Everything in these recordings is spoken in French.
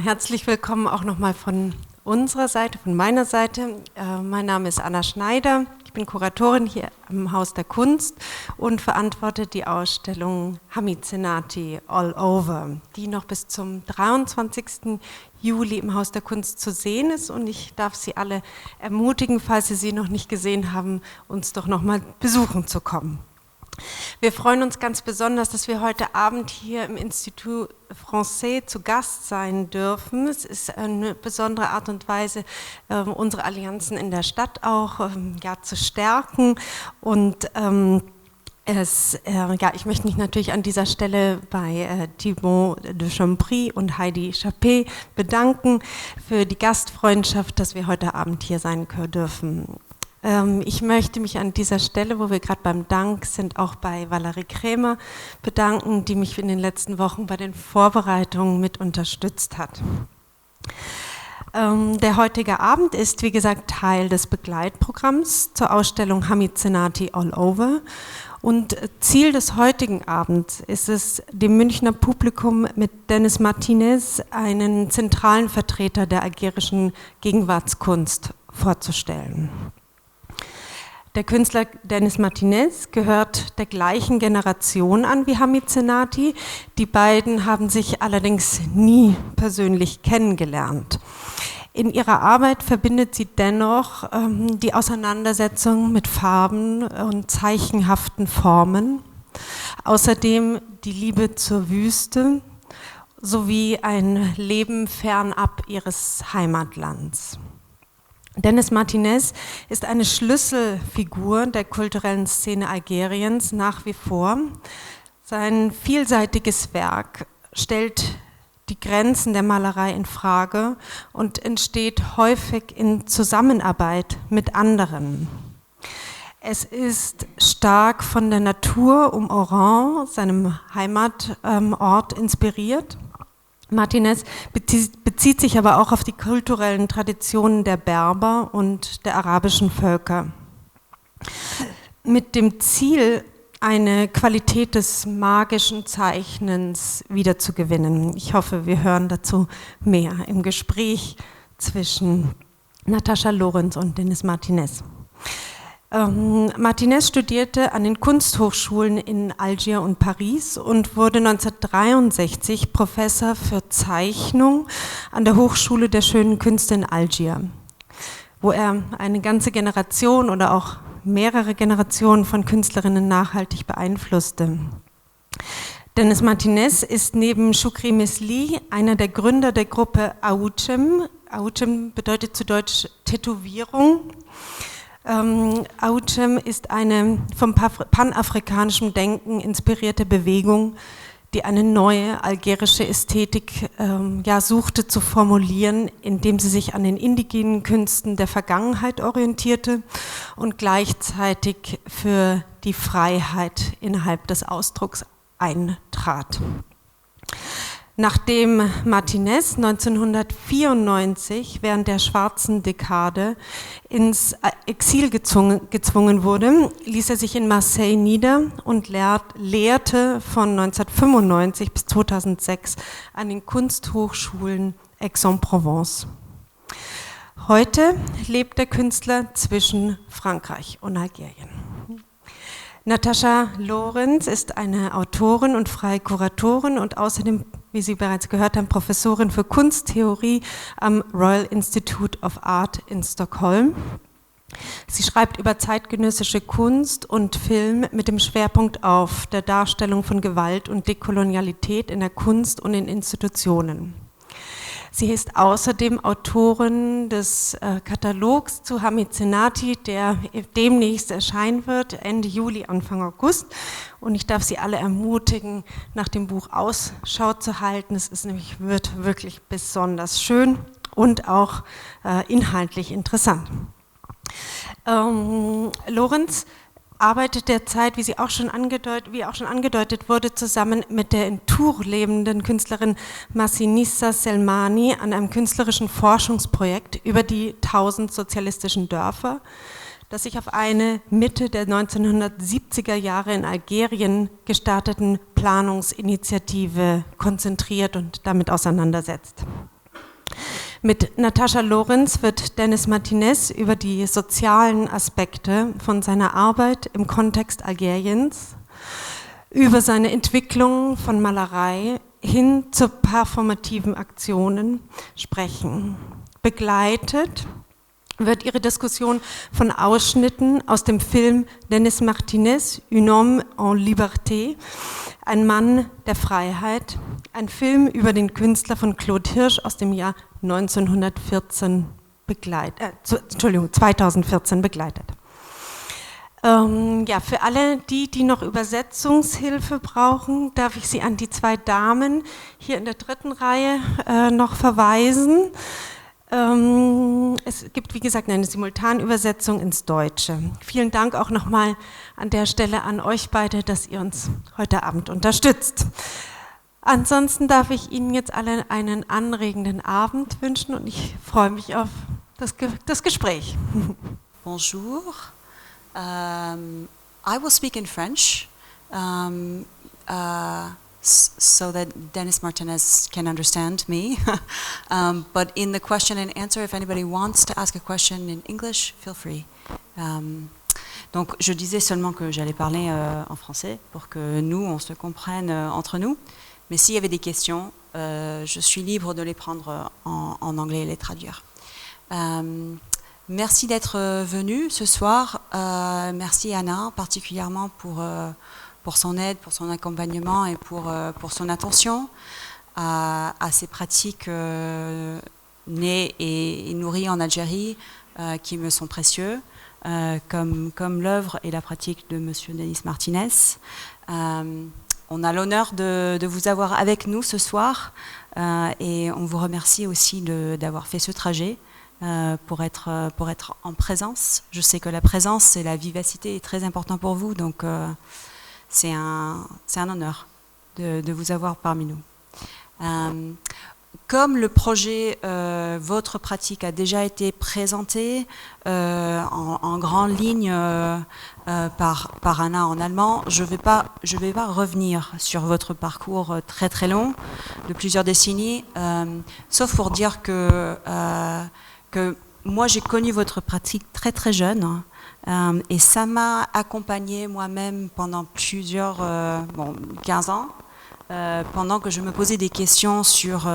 herzlich willkommen auch nochmal von unserer Seite, von meiner Seite. Mein Name ist Anna Schneider, ich bin Kuratorin hier im Haus der Kunst und verantworte die Ausstellung Hamid Zenati All Over, die noch bis zum 23. Juli im Haus der Kunst zu sehen ist, und ich darf Sie alle ermutigen, falls Sie sie noch nicht gesehen haben, uns doch nochmal besuchen zu kommen. Wir freuen uns ganz besonders, dass wir heute Abend hier im Institut Français zu Gast sein dürfen. Es ist eine besondere Art und Weise, unsere Allianzen in der Stadt auch zu stärken. Und ich möchte mich natürlich an dieser Stelle bei Thibaut de Chambry und Heidi Chappé bedanken für die Gastfreundschaft, dass wir heute Abend hier sein dürfen. Ich möchte mich an dieser Stelle, wo wir gerade beim Dank sind, auch bei Valerie Krämer bedanken, die mich in den letzten Wochen bei den Vorbereitungen mit unterstützt hat. Der heutige Abend ist, wie gesagt, Teil des Begleitprogramms zur Ausstellung Hamid Zenati All Over. Und Ziel des heutigen Abends ist es, dem Münchner Publikum mit Dennis Martinez einen zentralen Vertreter der algerischen Gegenwartskunst vorzustellen. Der Künstler Dennis Martinez gehört der gleichen Generation an wie Hamid Zenati. Die beiden haben sich allerdings nie persönlich kennengelernt. In ihrer Arbeit verbindet sie dennoch die Auseinandersetzung mit Farben und zeichenhaften Formen, außerdem die Liebe zur Wüste sowie ein Leben fernab ihres Heimatlands. Dennis Martinez ist eine Schlüsselfigur der kulturellen Szene Algeriens nach wie vor. Sein vielseitiges Werk stellt die Grenzen der Malerei in Frage und entsteht häufig in Zusammenarbeit mit anderen. Es ist stark von der Natur um Oran, seinem Heimatort, inspiriert. Martinez bezieht sich aber auch auf die kulturellen Traditionen der Berber und der arabischen Völker. Mit dem Ziel, eine Qualität des magischen Zeichnens wiederzugewinnen. Ich hoffe, wir hören dazu mehr im Gespräch zwischen Natascha Lorenz und Dennis Martinez. Martinez studierte an den Kunsthochschulen in Algier und Paris und wurde 1963 Professor für Zeichnung an der Hochschule der Schönen Künste in Algier, wo er eine ganze Generation oder auch mehrere Generationen von Künstlerinnen nachhaltig beeinflusste. Dennis Martinez ist neben Choukri Mesli einer der Gründer der Gruppe Aouchem. Aouchem bedeutet zu Deutsch Tätowierung. Aouchem ist eine vom panafrikanischen Denken inspirierte Bewegung, die eine neue algerische Ästhetik suchte zu formulieren, indem sie sich an den indigenen Künsten der Vergangenheit orientierte und gleichzeitig für die Freiheit innerhalb des Ausdrucks eintrat. Nachdem Martinez 1994 während der schwarzen Dekade ins Exil gezwungen wurde, ließ er sich in Marseille nieder und lehrte von 1995 bis 2006 an den Kunsthochschulen Aix-en-Provence. Heute lebt der Künstler zwischen Frankreich und Algerien. Natascha Lorenz ist eine Autorin und freie Kuratorin und außerdem, wie Sie bereits gehört haben, Professorin für Kunsttheorie am Royal Institute of Art in Stockholm. Sie schreibt über zeitgenössische Kunst und Film mit dem Schwerpunkt auf der Darstellung von Gewalt und Dekolonialität in der Kunst und in Institutionen. Sie ist außerdem Autorin des Katalogs zu Hamid Zenati, der demnächst erscheinen wird, Ende Juli, Anfang August. Und ich darf Sie alle ermutigen, nach dem Buch Ausschau zu halten. Es wird wirklich besonders schön und auch inhaltlich interessant. Lorenz arbeitet derzeit, wie auch schon angedeutet wurde, zusammen mit der in Tours lebenden Künstlerin Massinissa Selmani an einem künstlerischen Forschungsprojekt über die 1000 sozialistischen Dörfer, das sich auf eine Mitte der 1970er Jahre in Algerien gestarteten Planungsinitiative konzentriert und damit auseinandersetzt. Mit Natascha Lorenz wird Dennis Martinez über die sozialen Aspekte von seiner Arbeit im Kontext Algeriens, über seine Entwicklung von Malerei hin zu performativen Aktionen sprechen. Begleitet wird ihre Diskussion von Ausschnitten aus dem Film Dennis Martinez, Un homme en liberté, ein Mann der Freiheit, ein Film über den Künstler von Claude Hirsch aus dem Jahr 2014 begleitet. Ja, für alle die noch Übersetzungshilfe brauchen, darf ich Sie an die zwei Damen hier in der dritten Reihe noch verweisen. Es gibt, wie gesagt, eine Simultanübersetzung ins Deutsche. Vielen Dank auch nochmal an der Stelle an euch beide, dass ihr uns heute Abend unterstützt. Ansonsten darf ich Ihnen jetzt alle einen anregenden Abend wünschen und ich freue mich auf das Gespräch. Bonjour. I will speak in French. So that Dennis Martinez can understand me. But in the question and answer, if anybody wants to ask a question in English, feel free. Donc je disais seulement que j'allais parler en français pour que nous, on se comprenne entre nous. Mais s'il y avait des questions, je suis libre de les prendre en anglais et les traduire. Merci d'être venu ce soir. Merci Anna, particulièrement pour son aide, pour son accompagnement et pour son attention à ces pratiques nées et nourries en Algérie qui me sont précieux, comme l'œuvre et la pratique de M. Dennis Martinez. On a l'honneur de vous avoir avec nous ce soir et on vous remercie aussi d'avoir fait ce trajet pour être en présence. Je sais que la présence et la vivacité est très important pour vous, donc c'est un honneur de vous avoir parmi nous. Comme le projet, votre pratique a déjà été présenté en grande ligne par Anna en allemand, je vais pas revenir sur votre parcours très très long de plusieurs décennies, sauf pour dire que moi j'ai connu votre pratique très très jeune. Et ça m'a accompagnée moi-même pendant 15 ans, pendant que je me posais des questions sur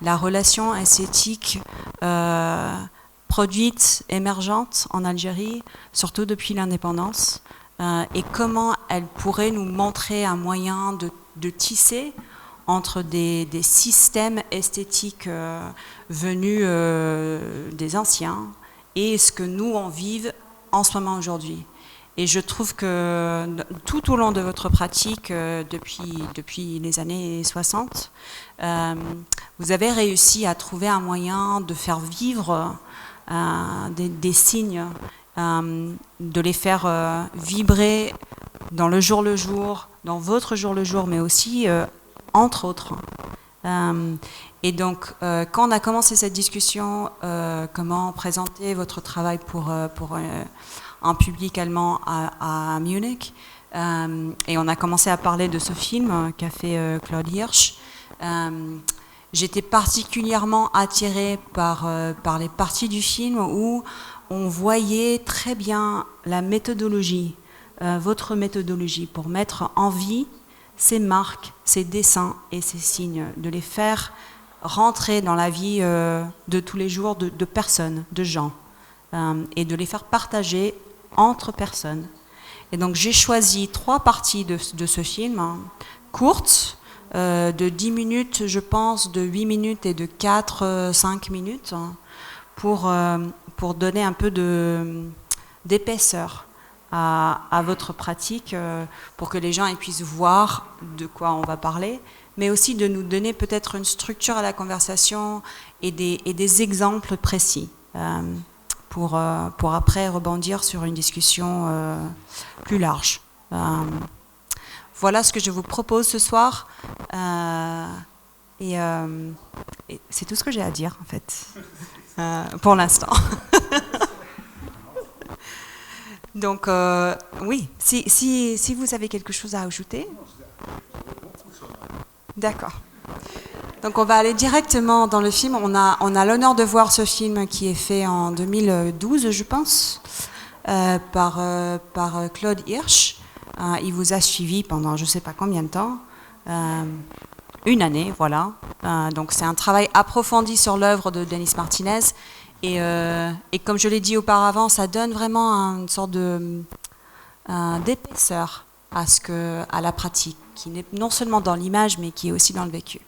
la relation esthétique produite, émergente en Algérie, surtout depuis l'indépendance, et comment elle pourrait nous montrer un moyen de tisser entre des systèmes esthétiques venus des anciens et ce que nous on vive en ce moment aujourd'hui. Et je trouve que tout au long de votre pratique, depuis les années 60, vous avez réussi à trouver un moyen de faire vivre des signes, de les faire vibrer dans le jour, dans votre jour le jour, mais aussi entre autres. Et donc, quand on a commencé cette discussion, comment présenter votre travail pour un public allemand à Munich, et on a commencé à parler de ce film qu'a fait Claude Hirsch, j'étais particulièrement attirée par les parties du film où on voyait très bien la méthodologie, votre méthodologie pour mettre en vie ces marques, ces dessins et ces signes, de les faire rentrer dans la vie de tous les jours de personnes, de gens, et de les faire partager entre personnes. Et donc j'ai choisi 3 parties de ce film, courtes, de 10 minutes, je pense, de 8 minutes et de 4-5 minutes, pour donner un peu d'épaisseur à votre pratique, pour que les gens puissent voir de quoi on va parler, mais aussi de nous donner peut-être une structure à la conversation et des exemples précis pour après rebondir sur une discussion plus large. Voilà ce que je vous propose ce soir et c'est tout ce que j'ai à dire en fait pour l'instant. Donc oui, si vous avez quelque chose à ajouter. D'accord. Donc on va aller directement dans le film. On a l'honneur de voir ce film qui est fait en 2012, je pense, par Claude Hirsch. Il vous a suivi pendant je ne sais pas combien de temps. Une année, voilà. Donc c'est un travail approfondi sur l'œuvre de Denis Martinez. Et comme je l'ai dit auparavant, ça donne vraiment une sorte d'épaisseur à la pratique, qui n'est non seulement dans l'image, mais qui est aussi dans le vécu.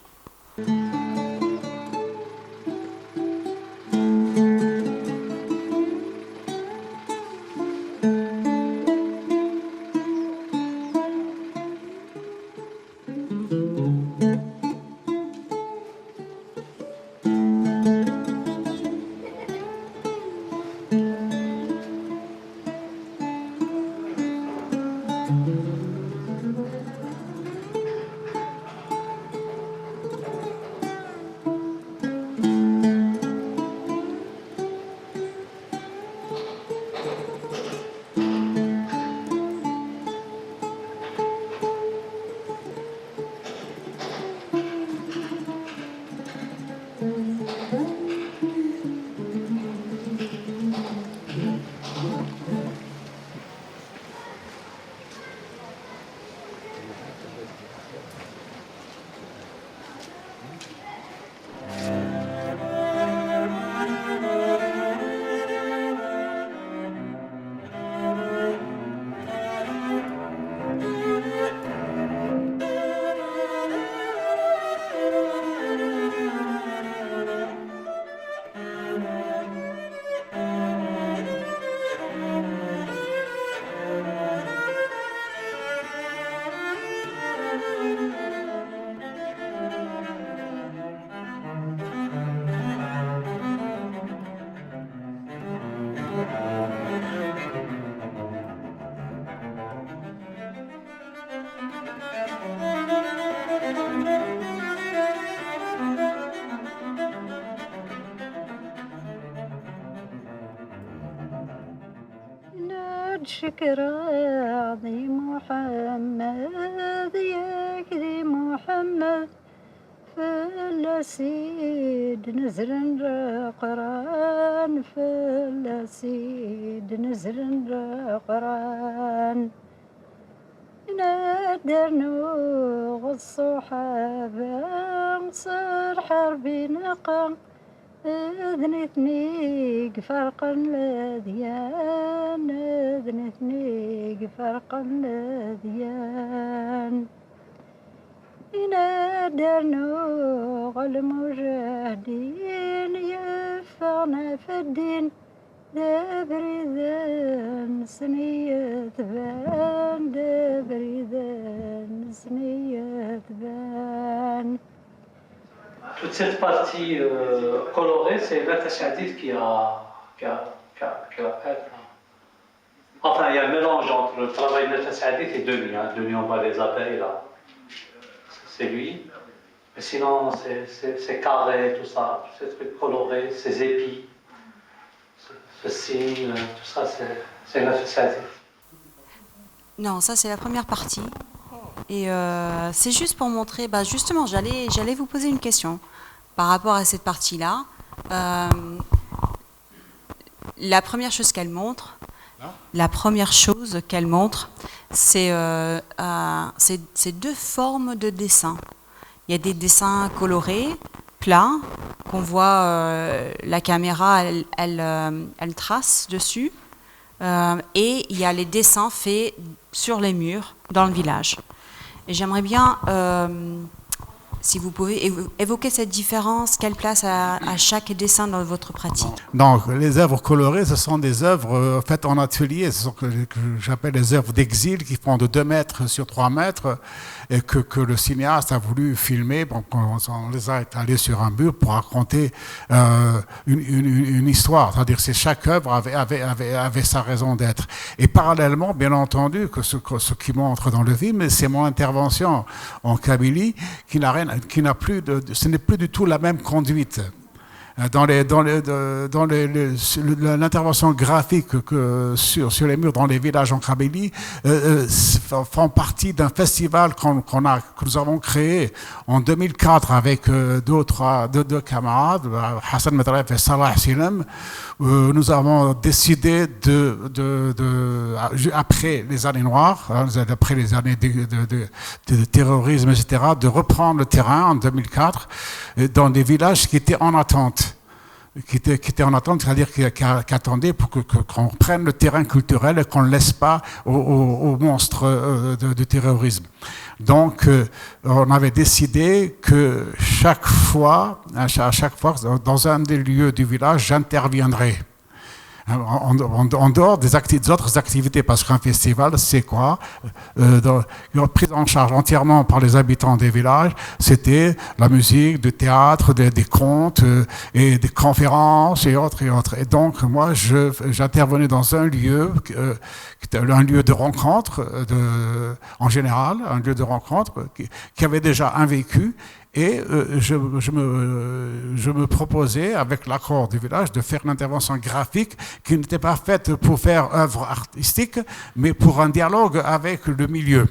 شكر عظيم محمد يا كريم محمد فالسيد نزر قران فالسيد نزر قران نادر نوغ الصحابة صار حربي نقا أذنتني فرقا لديان أذنتني فرقا لديان نادر نوغ المجاهدين يفعنا في الدين دبريدان سنية بان دبريدان سنية بان. Toute cette partie colorée, c'est Natacha Hadid qui a fait. Enfin, il y a un mélange entre le travail de Natacha Hadid et Denis. Denis, on voit les abeilles là. C'est lui. Mais sinon, c'est carré, tout ça, tous ces trucs colorés, ces épis, ce signe, tout ça, c'est Natacha Hadid. Non, ça c'est la première partie. Et c'est juste pour montrer, justement, j'allais vous poser une question par rapport à cette partie-là. La première chose qu'elle montre, c'est deux formes de dessins. Il y a des dessins colorés, plats, qu'on voit la caméra, elle trace dessus. Et il y a les dessins faits sur les murs dans le village. Et j'aimerais bien, si vous pouvez évoquer cette différence, quelle place à chaque dessin dans votre pratique. Donc, les œuvres colorées, ce sont des œuvres faites en atelier, ce sont que j'appelle les œuvres d'exil qui font de 2 mètres sur 3 mètres et que le cinéaste a voulu filmer. Bon, on les a étalés sur un mur pour raconter une histoire. C'est-à-dire que chaque œuvre avait sa raison d'être. Et parallèlement, bien entendu, que ce qui montre dans le film, c'est mon intervention en Kabylie qui n'a plus ce n'est plus du tout la même conduite. Dans l'intervention graphique sur les murs dans les villages en Kabylie font partie d'un festival que nous avons créé en 2004 avec deux camarades, Hassan Medraef et Salah Silem. Nous avons décidé après les années noires, après les années de terrorisme, etc., de reprendre le terrain en 2004 dans des villages qui étaient en attente. C'est-à-dire qui attendaient pour qu'on reprenne le terrain culturel et qu'on ne laisse pas aux monstres du terrorisme. Donc, on avait décidé que à chaque fois, dans un des lieux du village, j'interviendrai. En dehors des autres activités, parce qu'un festival, c'est quoi? Prise en charge entièrement par les habitants des villages, c'était la musique, du théâtre, des contes et des conférences et autres. Et donc, moi, j'intervenais dans un lieu, un lieu de rencontre, en général, un lieu de rencontre qui avait déjà un vécu. Et je me proposais, avec l'accord du village, de faire une intervention graphique qui n'était pas faite pour faire œuvre artistique, mais pour un dialogue avec le milieu.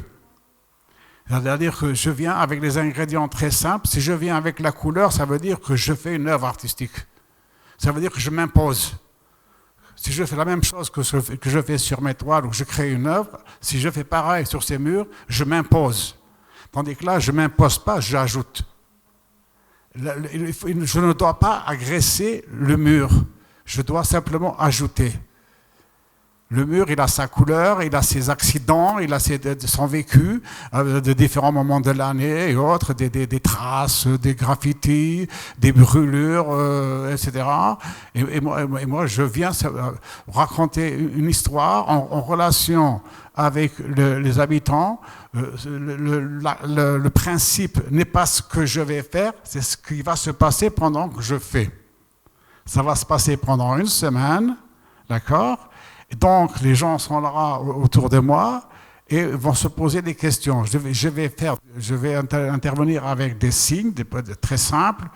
C'est-à-dire que je viens avec des ingrédients très simples. Si je viens avec la couleur, ça veut dire que je fais une œuvre artistique. Ça veut dire que je m'impose. Si je fais la même chose que je fais sur mes toiles ou que je crée une œuvre, si je fais pareil sur ces murs, je m'impose. Tandis que là, je ne m'impose pas, j'ajoute. Je ne dois pas agresser le mur, je dois simplement ajouter. Le mur, il a sa couleur, il a ses accidents, il a son vécu de différents moments de l'année et autres, des traces, des graffitis, des brûlures, etc. Et moi, je viens raconter une histoire en relation avec les habitants. Le principe n'est pas ce que je vais faire, c'est ce qui va se passer pendant que je fais. Ça va se passer pendant une semaine, d'accord ? Donc, les gens sont là autour de moi et vont se poser des questions. Je vais intervenir avec des signes très simples,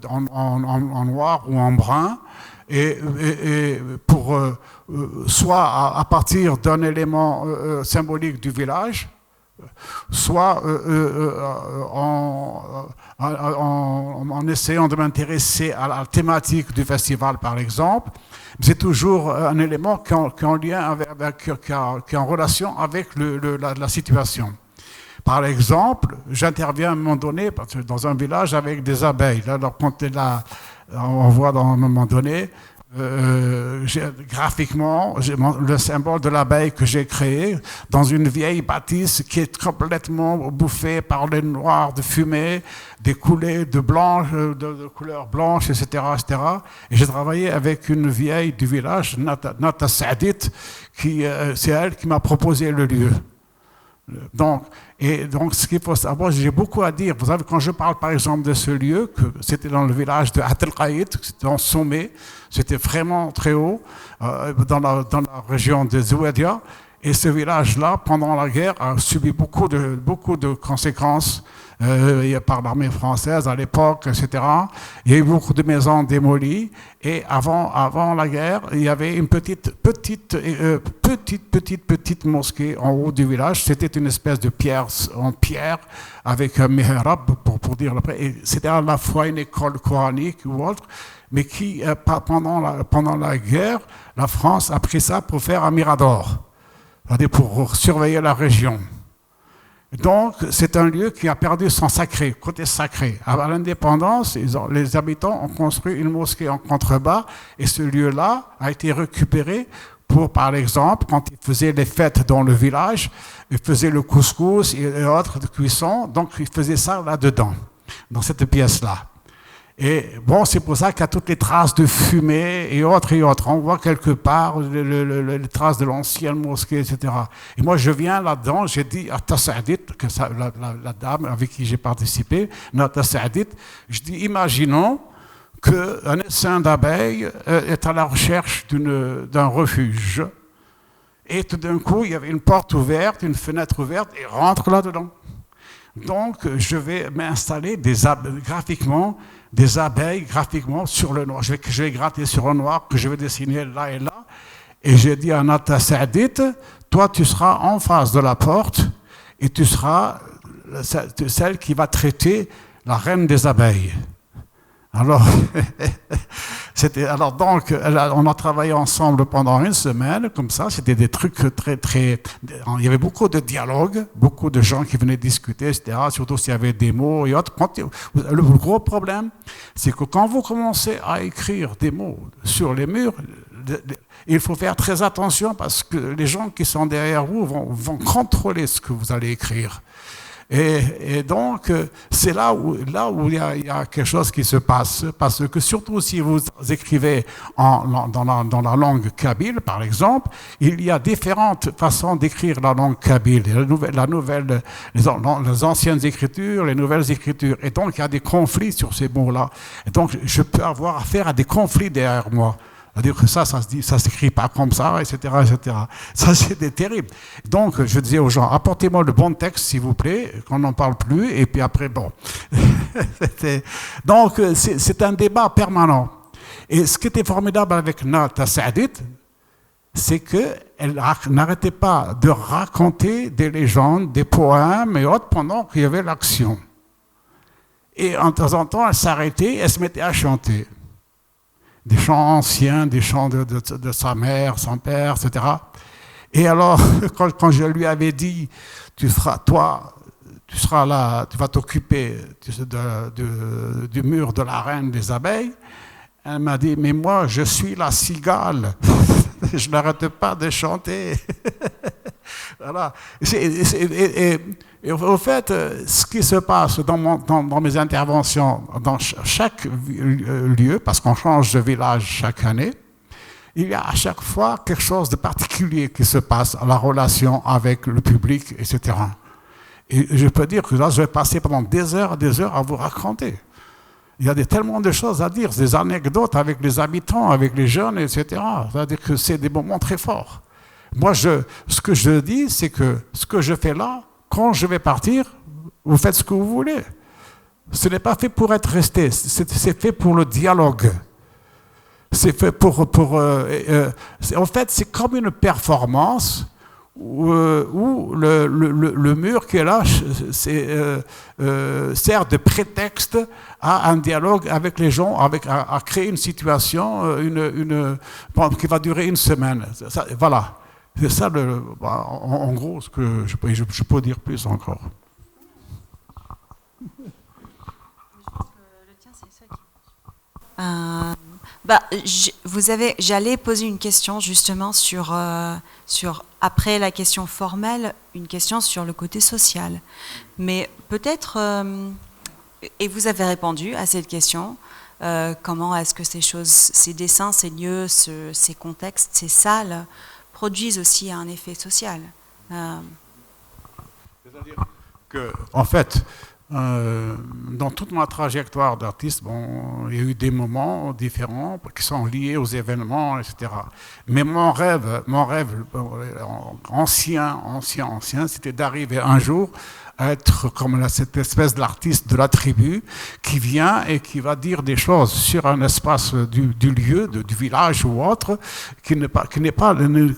en noir ou en brun, et pour soit à partir d'un élément symbolique du village, soit en essayant de m'intéresser à la thématique du festival, par exemple. C'est toujours un élément qui est en lien qui est en relation avec la situation. Par exemple, j'interviens à un moment donné dans un village avec des abeilles. Alors, on voit à un moment donné, graphiquement, le symbole de l'abeille que j'ai créé dans une vieille bâtisse qui est complètement bouffée par les noirs de fumée, des coulées de couleur blanche, etc., etc. Et j'ai travaillé avec une vieille du village, Nata Saadit, c'est elle qui m'a proposé le lieu. Donc, ce qu'il faut savoir, j'ai beaucoup à dire. Vous savez, quand je parle par exemple de ce lieu, que c'était dans le village de Atel-Qaïd, c'était en sommet, c'était vraiment très haut, dans la région de Zouadia. Et ce village-là, pendant la guerre, a subi beaucoup de conséquences par l'armée française à l'époque, etc. Il y a eu beaucoup de maisons démolies. Et avant la guerre, il y avait une petite mosquée en haut du village. C'était une espèce de pierre en pierre avec un mihrab, pour dire après. Et c'était à la fois une école coranique ou autre, mais qui, pendant la guerre, la France a pris ça pour faire un mirador, c'est-à-dire pour surveiller la région. Donc, c'est un lieu qui a perdu son côté sacré. À l'indépendance, les habitants ont construit une mosquée en contrebas et ce lieu-là a été récupéré pour, par exemple, quand ils faisaient les fêtes dans le village, ils faisaient le couscous et autres de cuisson, donc ils faisaient ça là-dedans, dans cette pièce-là. Et bon, c'est pour ça qu'il y a toutes les traces de fumée et autres et autres. On voit quelque part les traces de l'ancienne mosquée, etc. Et moi, je viens là-dedans, j'ai dit à Tassadit, la dame avec qui j'ai participé, Tassadit, je dis, imaginons qu'un essaim d'abeilles est à la recherche d'un refuge. Et tout d'un coup, il y avait une porte ouverte, une fenêtre ouverte, et rentre là-dedans. Donc, je vais m'installer graphiquement des abeilles graphiquement sur le noir. Je vais gratter sur le noir, que je vais dessiner là et là. Et j'ai dit à Nata Saadit, toi tu seras en face de la porte et tu seras celle qui va traiter la reine des abeilles. Alors, donc, on a travaillé ensemble pendant une semaine, comme ça, c'était des trucs il y avait beaucoup de dialogues, beaucoup de gens qui venaient discuter, etc., surtout s'il y avait des mots et autres. Le gros problème, c'est que quand vous commencez à écrire des mots sur les murs, il faut faire très attention parce que les gens qui sont derrière vous vont contrôler ce que vous allez écrire. Et donc, c'est là où il y a quelque chose qui se passe, parce que surtout si vous écrivez dans la langue kabyle, par exemple, il y a différentes façons d'écrire la langue kabyle, les anciennes écritures, les nouvelles écritures, et donc il y a des conflits sur ces mots-là. Et donc, je peux avoir affaire à des conflits derrière moi. C'est-à-dire que ça s'écrit pas comme ça, etc., etc. Ça, c'était terrible. Donc, je disais aux gens, apportez-moi le bon texte, s'il vous plaît, qu'on n'en parle plus, et puis après, bon. Donc, c'est un débat permanent. Et ce qui était formidable avec Nata Saadit, c'est qu'elle n'arrêtait pas de raconter des légendes, des poèmes et autres pendant qu'il y avait l'action. Et en temps en temps, elle s'arrêtait et elle se mettait à chanter. Des chants anciens, des chants de sa mère, son père, etc. Et alors, quand je lui avais dit, tu seras là, tu vas t'occuper du mur de la reine des abeilles, elle m'a dit, mais moi, je suis la cigale. Je n'arrête pas de chanter. Voilà. Et au fait, ce qui se passe dans mes interventions, dans chaque lieu, parce qu'on change de village chaque année, il y a à chaque fois quelque chose de particulier qui se passe à la relation avec le public, etc. Et je peux dire que là, je vais passer pendant des heures à vous raconter. Il y a tellement de choses à dire, des anecdotes avec les habitants, avec les jeunes, etc. C'est-à-dire que c'est des moments très forts. Moi, ce que je dis, c'est que ce que je fais là, quand je vais partir, vous faites ce que vous voulez. Ce n'est pas fait pour être resté, c'est fait pour le dialogue. C'est fait en fait, c'est comme une performance où le mur qui est là sert de prétexte à un dialogue avec les gens, à créer une situation qui va durer une semaine. Voilà. C'est ça, en gros, ce que je peux dire plus encore. J'allais poser une question justement sur après la question formelle, une question sur le côté social. Mais peut-être, et vous avez répondu à cette question, comment est-ce que ces dessins, ces lieux, ces contextes, ces salles produisent aussi un effet social. C'est-à-dire que, en fait, dans toute ma trajectoire d'artiste, il y a eu des moments différents qui sont liés aux événements, etc. Mais mon rêve ancien, c'était d'arriver un jour à être comme cette espèce d'artiste de la tribu qui vient et qui va dire des choses sur un espace du lieu, du village ou autre, qui n'est pas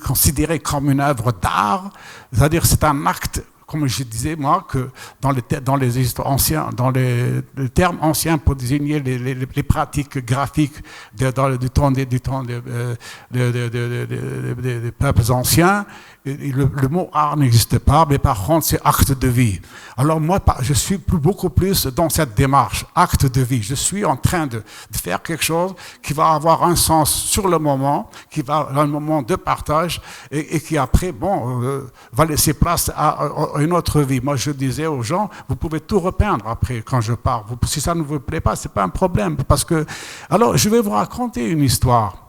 considéré comme une œuvre d'art. C'est-à-dire c'est un acte, comme je disais moi, que dans les termes anciens pour désigner les pratiques graphiques du temps des peuples anciens, le mot art n'existe pas, mais par contre c'est acte de vie. Alors moi, je suis beaucoup plus dans cette démarche, acte de vie. Je suis en train de faire quelque chose qui va avoir un sens sur le moment, qui va avoir un moment de partage et qui après, va laisser place à une autre vie. Moi, je disais aux gens, vous pouvez tout repeindre après quand je pars. Si ça ne vous plaît pas, c'est pas un problème. Alors, je vais vous raconter une histoire.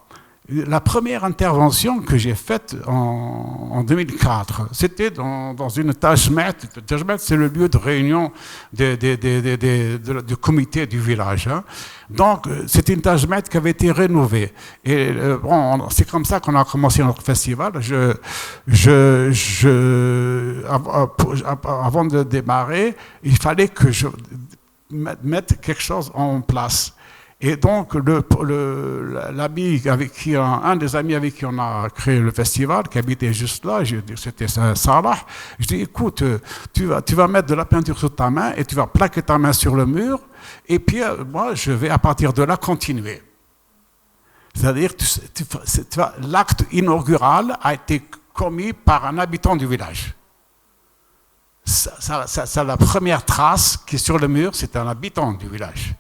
La première intervention que j'ai faite en 2004, c'était dans une tajmet. Le tajmet, c'est le lieu de réunion du comité du village. Hein. Donc, c'était une tajmet qui avait été rénovée. Et c'est comme ça qu'on a commencé notre festival. Avant de démarrer, il fallait que je mettre quelque chose en place. Et donc, l'ami avec qui, un des amis avec qui on a créé le festival, qui habitait juste là, c'était Salah, je dis, écoute, tu vas mettre de la peinture sur ta main et tu vas plaquer ta main sur le mur, et puis moi, je vais à partir de là continuer. C'est-à-dire, l'acte inaugural a été commis par un habitant du village. Ça, la première trace qui est sur le mur, c'est un habitant du village.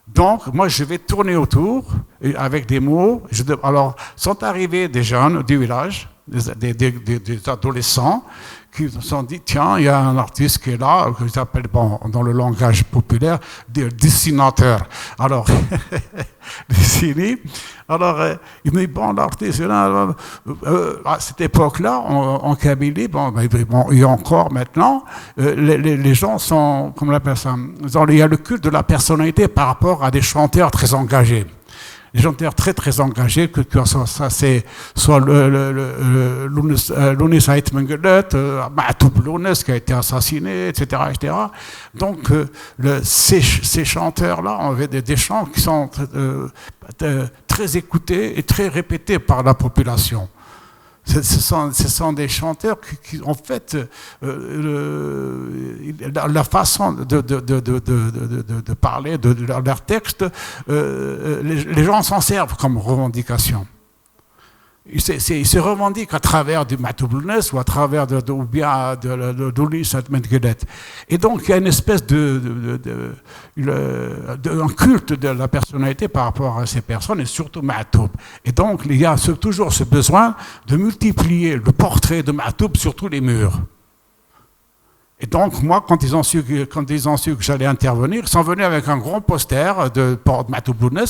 Donc, moi, je vais tourner autour avec des mots. Alors, sont arrivés des jeunes du village, des adolescents, qui se sont dit, tiens, il y a un artiste qui est là, que j'appelle, dans le langage populaire, dessinateur. Alors, dessiner. Alors, il me dit, bon, l'artiste, à cette époque-là, en Kabylie, et encore maintenant, les gens sont, comment on appelle ça, il y a le culte de la personnalité par rapport à des chanteurs très engagés. Les chanteurs très très engagés, que ça c'est soit Lounes Haït Mengelet, Ma'toub Lounes qui a été assassiné, etc. etc. Donc ces chanteurs-là ont des chants qui sont très écoutés et très répétés par la population. Ce sont des chanteurs qui en fait, la façon de parler de leurs textes, les gens s'en servent comme revendication. Ils se revendiquent à travers du Matoublounes ou à travers ou bien de Loulis Atmentgelet. Et donc il y a une espèce un culte de la personnalité par rapport à ces personnes et surtout Matoub. Et donc il y a toujours ce besoin de multiplier le portrait de Matoub sur tous les murs. Et donc, moi, quand ils ont su que j'allais intervenir, ils sont venus avec un grand poster de Matoublounes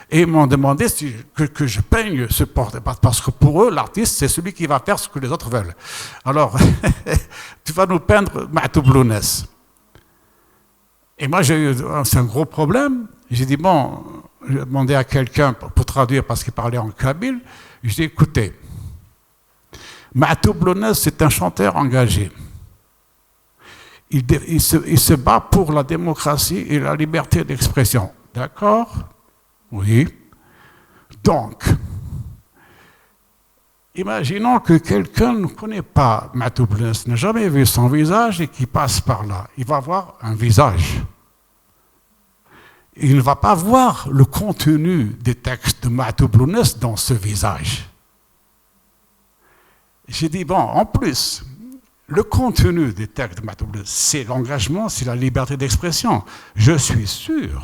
et ils m'ont demandé que je peigne ce portrait. Parce que pour eux, l'artiste, c'est celui qui va faire ce que les autres veulent. Alors, tu vas nous peindre Matoublounes. Et moi, c'est un gros problème. J'ai dit, bon, j'ai demandé à quelqu'un pour traduire parce qu'il parlait en kabyle. J'ai dit, écoutez, Matoublounes, c'est un chanteur engagé. Il se bat pour la démocratie et la liberté d'expression. D'accord? Oui. Donc, imaginons que quelqu'un ne connaît pas Matoublounes, n'a jamais vu son visage et qui passe par là. Il va voir un visage. Il ne va pas voir le contenu des textes de Matoublounes dans ce visage. J'ai dit, bon, en plus, le contenu des textes de Matoublounes, c'est l'engagement, c'est la liberté d'expression. Je suis sûr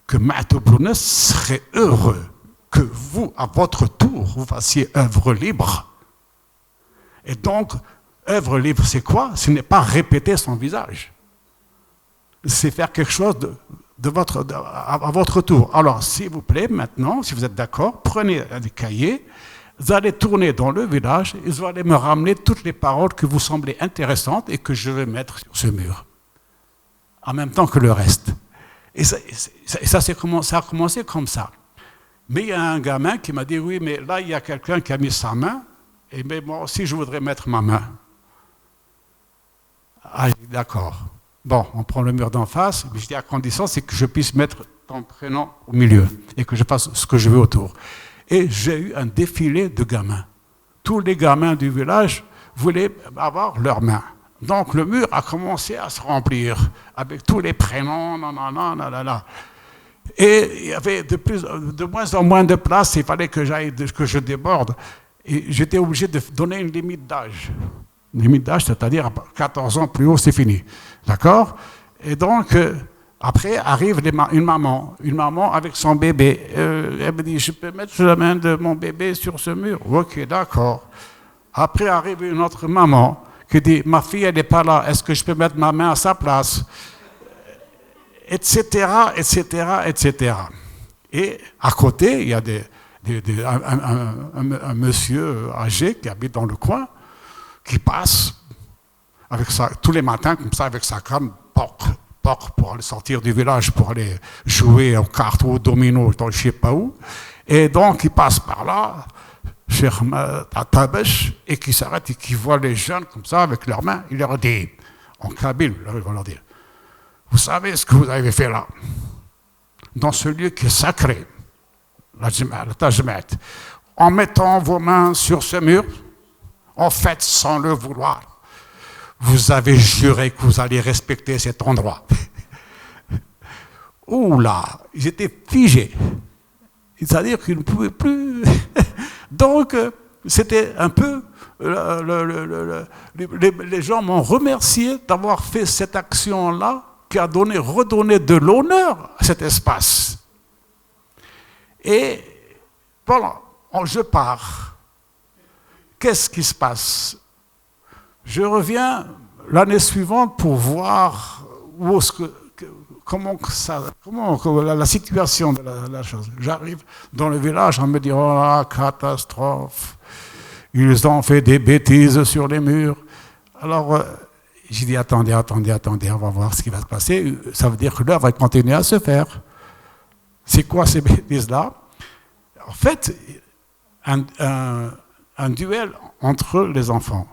que Matoublounes serait heureux que vous, à votre tour, vous fassiez œuvre libre. Et donc, œuvre libre, c'est quoi? Ce n'est pas répéter son visage. C'est faire quelque chose à votre tour. Alors, s'il vous plaît, maintenant, si vous êtes d'accord, prenez des cahiers, vous allez tourner dans le village et vous allez me ramener toutes les paroles que vous semblez intéressantes et que je vais mettre sur ce mur, en même temps que le reste. Et ça a commencé comme ça. Mais il y a un gamin qui m'a dit, oui, mais là, il y a quelqu'un qui a mis sa main, et mais moi aussi, je voudrais mettre ma main. Ah, d'accord. Bon, on prend le mur d'en face, mais je dis à condition, c'est que je puisse mettre ton prénom au milieu et que je fasse ce que je veux autour. Et j'ai eu un défilé de gamins. Tous les gamins du village voulaient avoir leurs mains. Donc le mur a commencé à se remplir avec tous les prénoms, Et il y avait de moins en moins de place, il fallait que je déborde. Et j'étais obligé de donner une limite d'âge. Une limite d'âge, c'est-à-dire à 14 ans plus haut, c'est fini. D'accord? Et donc, après arrive une maman avec son bébé. Elle me dit, je peux mettre la main de mon bébé sur ce mur? Ok, d'accord. Après arrive une autre maman qui dit, ma fille, elle n'est pas là, est-ce que je peux mettre ma main à sa place? Etc., etc., etc. Et à côté, il y a un monsieur âgé qui habite dans le coin, qui passe avec tous les matins comme ça avec sa canne pour aller sortir du village, pour aller jouer aux cartes ou aux dominos, je ne sais pas où. Et donc, il passe par là, Cheikh Tabesh, et qui s'arrête et qui voit les jeunes comme ça avec leurs mains. Il leur dit, en kabyle, il va leur dire, vous savez ce que vous avez fait là? dans ce lieu qui est sacré, le Tajmet, en mettant vos mains sur ce mur, en fait, sans le vouloir, vous avez juré que vous alliez respecter cet endroit. Ouh là, ils étaient figés. C'est-à-dire qu'ils ne pouvaient plus. Donc, c'était un peu. Les gens m'ont remercié d'avoir fait cette action-là qui a redonné de l'honneur à cet espace. Et voilà, je pars. Qu'est-ce qui se passe? Je reviens l'année suivante pour voir comment la situation de la chose. J'arrive dans le village, on me dit, oh la catastrophe, ils ont fait des bêtises sur les murs. Alors, j'ai dit, attendez, on va voir ce qui va se passer. Ça veut dire que l'œuvre va continuer à se faire. C'est quoi ces bêtises-là? En fait, un duel entre les enfants.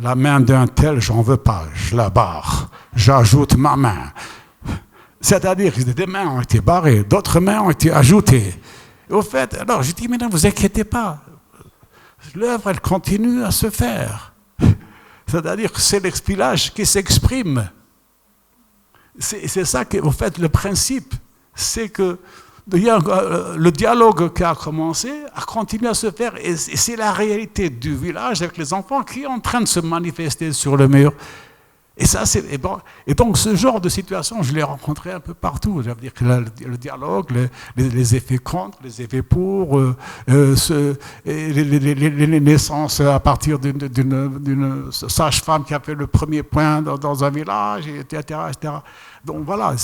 La main d'un tel, j'en veux pas, je la barre, j'ajoute ma main. C'est-à-dire que des mains ont été barrées, d'autres mains ont été ajoutées. Et au fait, alors j'ai dit, mais ne vous inquiétez pas, l'œuvre, elle continue à se faire. C'est-à-dire que c'est l'expilage qui s'exprime. C'est ça qui, au fait, le principe, c'est que le dialogue qui a commencé a continué à se faire et c'est la réalité du village avec les enfants qui est en train de se manifester sur le mur. Et ça, et donc ce genre de situation, je l'ai rencontré un peu partout. Ça veut dire que le dialogue, les effets contre, les effets pour, les naissances à partir d'une sage-femme qui a fait le premier point dans un village, etc., etc. Donc voilà,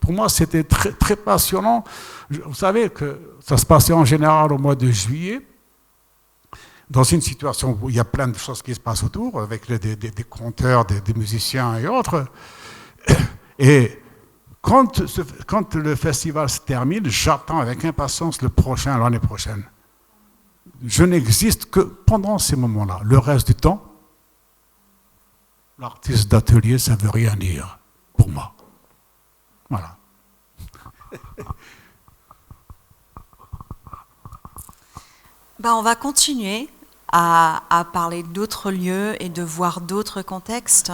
pour moi, c'était très, très passionnant. Vous savez que ça se passait en général au mois de juillet, dans une situation où il y a plein de choses qui se passent autour, avec des conteurs, des musiciens et autres. Et quand le festival se termine, j'attends avec impatience le prochain, l'année prochaine. Je n'existe que pendant ces moments-là. Le reste du temps, l'artiste d'atelier, ça ne veut rien dire pour moi. Voilà. On va continuer à parler d'autres lieux et de voir d'autres contextes.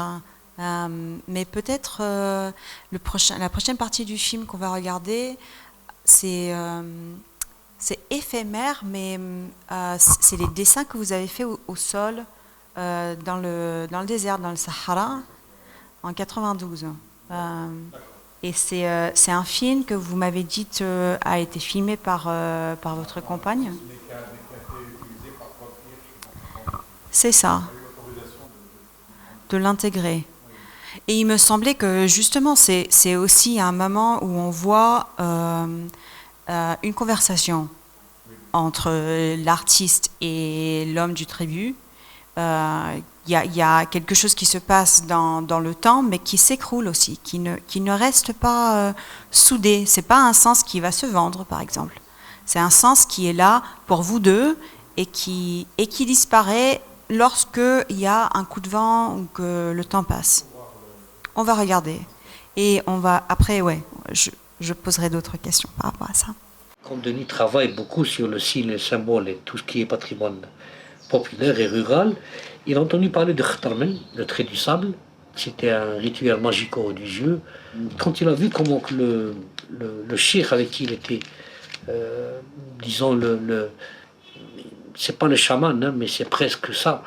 Mais peut-être la prochaine partie du film qu'on va regarder, c'est éphémère, mais c'est les dessins que vous avez faits au sol dans le désert, dans le Sahara, en 92. Et c'est un film que vous m'avez dit a été filmé par votre compagne. C'est ça, de l'intégrer. Et il me semblait que justement, c'est aussi un moment où on voit une conversation entre l'artiste et l'homme du tribu. Il y a quelque chose qui se passe dans le temps, mais qui s'écroule aussi, qui ne reste pas soudé. C'est pas un sens qui va se vendre, par exemple. C'est un sens qui est là pour vous deux et qui disparaît lorsqu'il y a un coup de vent ou que le temps passe. On va regarder. Et on va, après, je poserai d'autres questions par rapport à ça. Comme Denis travaille beaucoup sur le signe, le symbole et tout ce qui est patrimoine populaire et rural, il a entendu parler de Khtarmen, le trait du sable. C'était un rituel magico-religieux. Quand il a vu comment que le cheikh avec qui il était, disons, c'est pas le chaman, hein, mais c'est presque ça.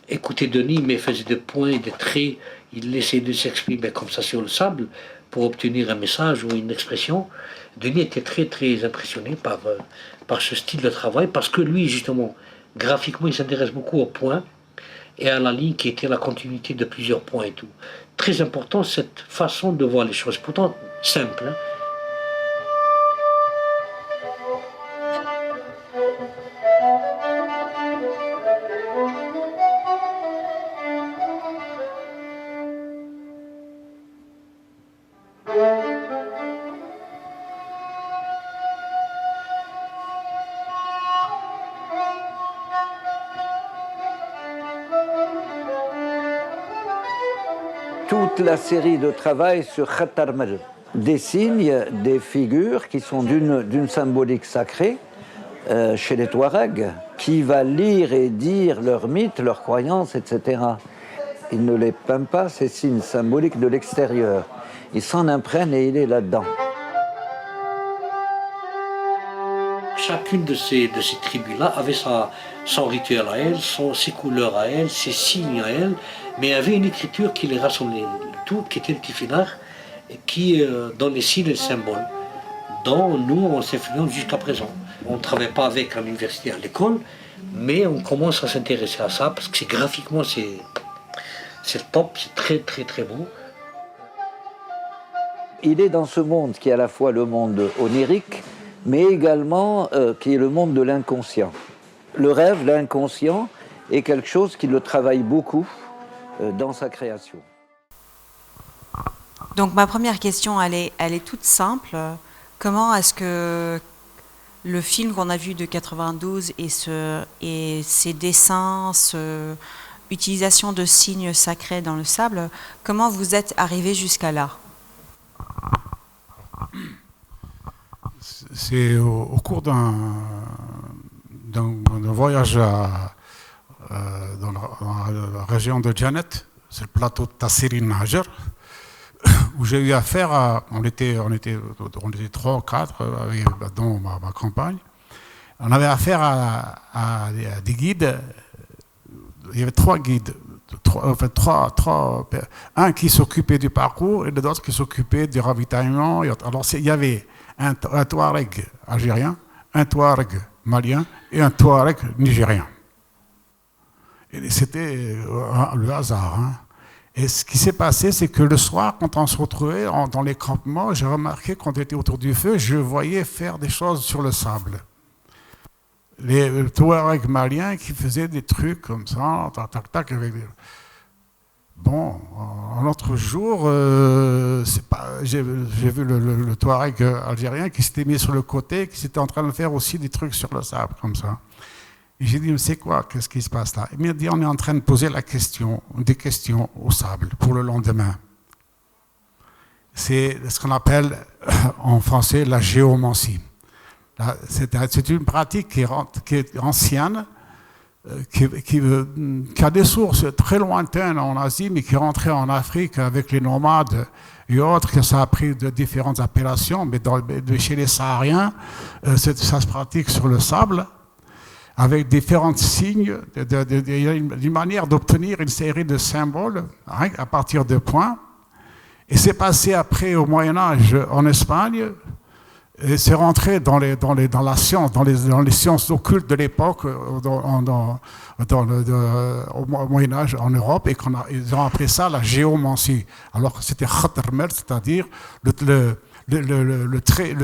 Écoutez Denis, mais faisait des points, des traits, il essayait de s'exprimer comme ça sur le sable pour obtenir un message ou une expression. Denis était très très impressionné par ce style de travail, parce que lui, justement, graphiquement, il s'intéresse beaucoup aux points et à la ligne qui était la continuité de plusieurs points et tout. Très important, cette façon de voir les choses, pourtant simple, hein. la série de travail sur Khatarmel, des signes, des figures qui sont d'une symbolique sacrée chez les Touaregs, qui va lire et dire leurs mythes, leurs croyances, etc. Il ne les peint pas, ces signes symboliques de l'extérieur. Il s'en imprègne et il est là-dedans. Chacune de ces tribus-là avait son rituel à elle, ses couleurs à elle, ses signes à elle, mais il y avait une écriture qui les rassemblait tout, qui était le tifinagh, qui donne les signes et les symboles, dont nous, on s'influence jusqu'à présent. On ne travaille pas avec à l'université, à l'école, mais on commence à s'intéresser à ça, parce que graphiquement, c'est le top, c'est très très très beau. Il est dans ce monde qui est à la fois le monde onirique, mais également qui est le monde de l'inconscient. Le rêve, l'inconscient, est quelque chose qui le travaille beaucoup dans sa création. Donc ma première question, elle est toute simple. Comment est-ce que le film qu'on a vu de 92 et ces dessins, utilisation de signes sacrés dans le sable, comment vous êtes arrivé jusqu'à là? C'est au cours d'un voyage dans la région de Janet, c'est le plateau de Tassirine Hajar, où j'ai eu affaire à. On était 3 ou 4 dans ma campagne. On avait affaire à des guides. Il y avait 3 guides. Un qui s'occupait du parcours et l'autre qui s'occupait du ravitaillement. Alors il y avait un Touareg algérien, un Touareg malien et un Touareg nigérien. Et c'était le hasard. Hein. Et ce qui s'est passé, c'est que le soir, quand on se retrouvait dans les campements, j'ai remarqué quand on était autour du feu, je voyais faire des choses sur le sable. Les Touaregs maliens qui faisaient des trucs comme ça, tac, tac, tac, avec des... Bon, un autre jour, j'ai vu le Touareg algérien qui s'était mis sur le côté, qui s'était en train de faire aussi des trucs sur le sable, comme ça. Et j'ai dit, mais c'est quoi? Qu'est-ce qui se passe là? Il m'a dit, on est en train de poser des questions au sable pour le lendemain. C'est ce qu'on appelle en français la géomancie. C'est une pratique qui est ancienne, qui a des sources très lointaines en Asie, mais qui est rentrée en Afrique avec les nomades et autres, que ça a pris de différentes appellations, mais chez les Sahariens, ça se pratique sur le sable, avec différents signes, une manière d'obtenir une série de symboles hein, à partir de points. Et c'est passé après au Moyen-Âge en Espagne, et c'est rentré dans la science, dans les sciences occultes de l'époque, au Moyen-Âge en Europe, et ils ont appelé ça la géomancie. Alors que c'était khatarmel, c'est-à-dire le trait,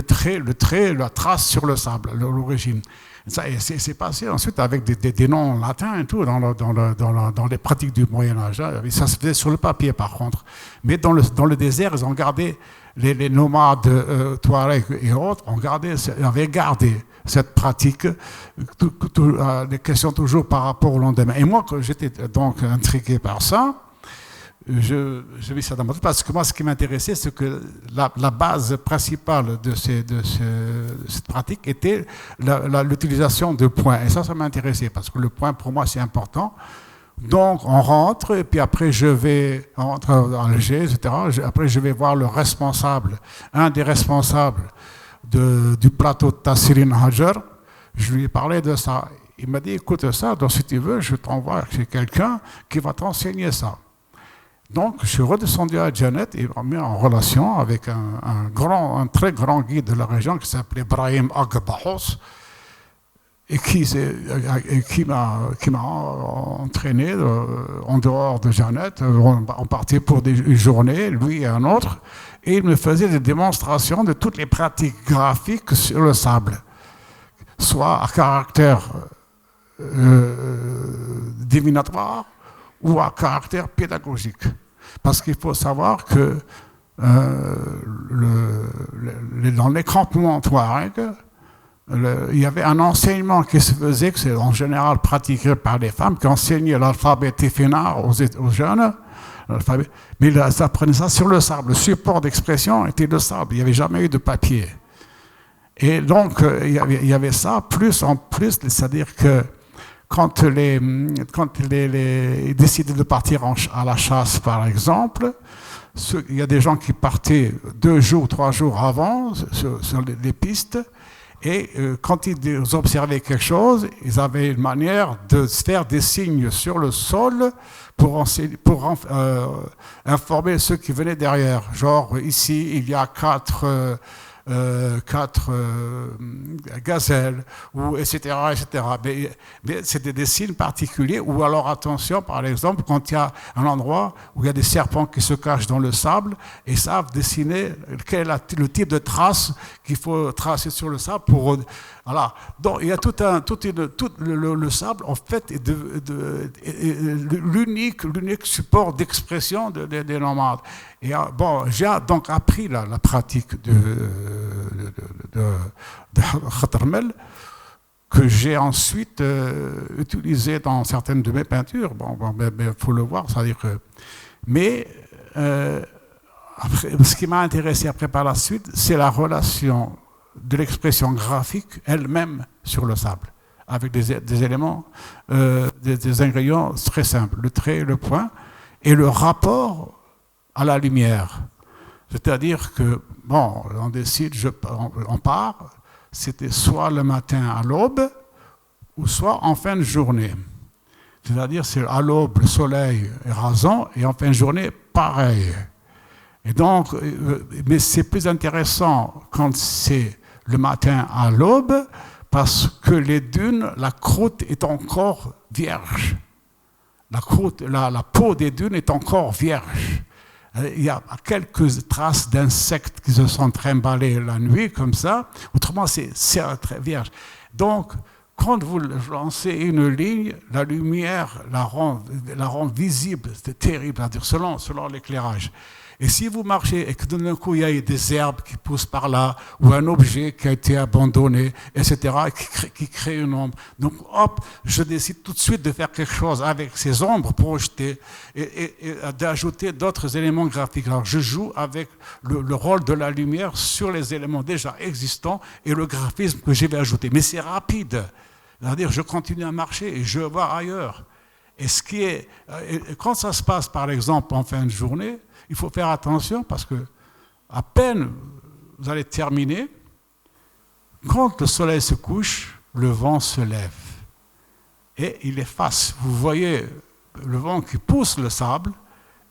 la trace sur le sable, l'origine. C'est passé ensuite avec des noms latins et tout dans les pratiques du Moyen-Âge. Ça se faisait sur le papier par contre. Mais dans le désert, ils ont gardé les nomades Touareg et autres avaient gardé cette pratique, des questions toujours par rapport au lendemain. Et moi, quand j'étais donc intrigué par ça, je vis ça dans ma tête parce que moi, ce qui m'intéressait, c'est que la base principale de cette pratique était l'utilisation de points. Et ça m'intéressait parce que le point, pour moi, c'est important. Donc, on rentre, et puis après, on rentre à Alger, etc. Après, je vais voir le responsable, un des responsables du plateau de Tassirine Hajar. Je lui ai parlé de ça. Il m'a dit, écoute ça, donc si tu veux, je t'envoie chez quelqu'un qui va t'enseigner ça. Donc, je suis redescendu à Janet et m'a mis en relation avec un très grand guide de la région qui s'appelait Brahim Agbahos et qui m'a entraîné en dehors de Janet. On partait pour des journées, lui et un autre, et il me faisait des démonstrations de toutes les pratiques graphiques sur le sable, soit à caractère divinatoire, ou à caractère pédagogique. Parce qu'il faut savoir que dans les campements Touareg, il y avait un enseignement qui se faisait, que c'est en général pratiqué par les femmes, qui enseignaient l'alphabet tifinagh aux jeunes, l'alphabet. Mais ils apprenaient ça sur le sable. Le support d'expression était le sable. Il n'y avait jamais eu de papier. Et donc, il y avait ça, plus en plus, c'est-à-dire que quand ils décidaient de partir à la chasse, par exemple, il y a des gens qui partaient 2 jours, 3 jours avant sur les pistes, et quand ils observaient quelque chose, ils avaient une manière de faire des signes sur le sol pour informer ceux qui venaient derrière. Genre, ici, il y a 4 gazelles, ou etc. Mais c'était des signes particuliers. Ou alors, attention, par exemple, quand il y a un endroit où il y a des serpents qui se cachent dans le sable, ils savent dessiner quel est le type de trace qu'il faut tracer sur le sable pour... Voilà. Donc, il y a le sable, en fait, est l'unique support d'expression des nomades. Et bon, j'ai donc appris la pratique de Khatarmel, que j'ai ensuite utilisé dans certaines de mes peintures. Bon, il faut le voir, c'est-à-dire que... Mais après, ce qui m'a intéressé après par la suite, c'est la relation de l'expression graphique elle-même sur le sable, avec des éléments, des ingrédients très simples, le trait, le point, et le rapport à la lumière. C'est-à-dire que, bon, on décide, on part, c'était soit le matin à l'aube, ou soit en fin de journée. C'est-à-dire, c'est à l'aube, le soleil est rasant, et en fin de journée, pareil. Et donc, mais c'est plus intéressant quand c'est le matin à l'aube, parce que les dunes, la croûte est encore vierge. La peau des dunes est encore vierge. Il y a quelques traces d'insectes qui se sont trimballés la nuit, comme ça. Autrement, c'est très vierge. Donc, quand vous lancez une ligne, la lumière la rend visible. C'est terrible, c'est-à-dire selon l'éclairage. Et si vous marchez et que d'un coup il y a des herbes qui poussent par là, ou un objet qui a été abandonné, etc., qui crée une ombre, donc hop, je décide tout de suite de faire quelque chose avec ces ombres projetées et d'ajouter d'autres éléments graphiques. Alors je joue avec le rôle de la lumière sur les éléments déjà existants et le graphisme que je vais ajouter. Mais c'est rapide, c'est-à-dire je continue à marcher et je vois ailleurs. Et quand ça se passe par exemple en fin de journée, il faut faire attention parce que à peine vous allez terminer, quand le soleil se couche, le vent se lève et il efface. Vous voyez le vent qui pousse le sable